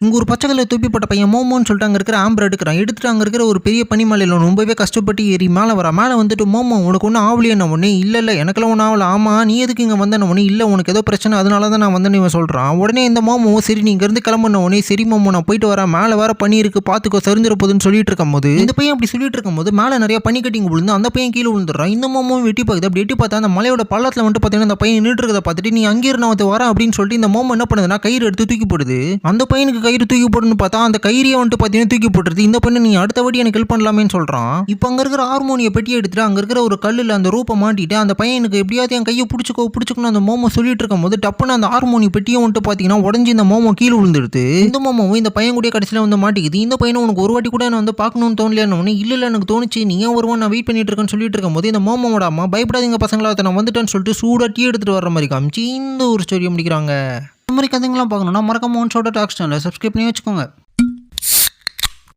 இங்கே ஒரு பச்சை கலர் தொப்பி போட்ட பையன் மோமோன்னு சொல்லிட்டு அங்கே இருக்கிற ஆம்பர் எடுத்துட்டு அங்கே இருக்கிற ஒரு பெரிய பனிமலையில் ரொம்பவே கஷ்டப்பட்டு ஏறி மேலே வந்துட்டு மோமோ உனக்கு ஒன்றும் ஆவலியே நான் ஒன்று இல்லை எனக்கெல்லாம் ஒன்றும் ஆகல. ஆமாம் நீ எதுக்கு இங்கே வந்தேன் ஒன்று இல்லை உனக்கு ஏதோ பிரச்சனை அதனால தான் நான் வந்தேன்னு இவன் சொல்கிறான். உடனே இந்த மோமோ சரி நீ இங்கேருந்து கிளம்புன உடனே சரி மோமோ நான் போயிட்டு வரேன் மேலே வேற பனி இருக்கு பார்த்துக்கோ சரிஞ்சிட போதுன்னு சொல்லிட்டு இருக்கும்போது இந்த பையன் அப்படி சொல்லிட்டு இருக்கும்போது மேலே நிறைய பனி கட்டிங்க விழுந்து அந்த பையன் கீழே விழுந்துடுறான். இந்த மோமோ வெட்டி பார்க்குது அப்படி எட்டி பார்த்தா அந்த மலையோட பள்ளத்தில் வந்துட்டு பார்த்தீங்கன்னா அந்த பையன் நின்று இருக்கிறத பார்த்துட்டு நீ அங்கே நான் வந்து வரேன் அப்படின்னு சொல்லிட்டு இந்த மோமோ என்ன பண்ணுதுன்னா கயிறு எடுத்து தூக்கி போடுது. அந்த பையனுக்கு கயிறு தூக்கி போடுன்னு பார்த்தா அந்த கயிறியை வந்துட்டு பார்த்தீங்கன்னா தூக்கி போட்டுருது. இந்த பொண்ணு நீ அடுத்த வாட்டி எனக்கு ஹெல்ப் பண்ணலாமேன்னு சொல்கிறான். இப்போ அங்கே இருக்கிற ஹார்மோனியை பெட்டி எடுத்துட்டு அங்கே இருக்கிற ஒரு கல்லில் அந்த ரூப்பை மாட்டிட்டு அந்த பையனுக்கு எப்படியாவது என் கையை பிடிச்சிக்கணும் அந்த மோமோ சொல்லிட்டு இருக்கும் போது டப்புன்னு அந்த ஹார்மோனி பெட்டியை வந்துட்டு பார்த்தீங்கன்னா உடஞ்சி இந்த மோமோ கீழே விழுந்துடுது. இந்த மோமோவும் இந்த பையன் கூட கடைசியில் வந்து மாட்டிக்குது. இந்த பையனை உனக்கு ஒரு வாட்டி கூட நான் வந்து பார்க்கணும்னு தோணலையானு இல்லை எனக்கு தோணுச்சு நீ ஏன் வருவான் நான் வெயிட் பண்ணிட்டு இருக்கேன்னு சொல்லிட்டு இருக்கும் போது இந்த மோமோட அம்மா பயப்படாதீங்க பசங்களா நான் வந்துட்டேன்னு சொல்லிட்டு சூடாக டீ எடுத்துட்டு வர மாதிரி காமிச்சு இந்த ஒரு ஸ்டோரியை முடிக்கிறாங்க. இந்த மாதிரி கதைங்களாம் பார்க்கணும்னா மறக்காம ஒன் ஷாட் டாக்ஸ் சேனலை சப்ஸ்கிரைப் பண்ணி வச்சுக்கோங்க.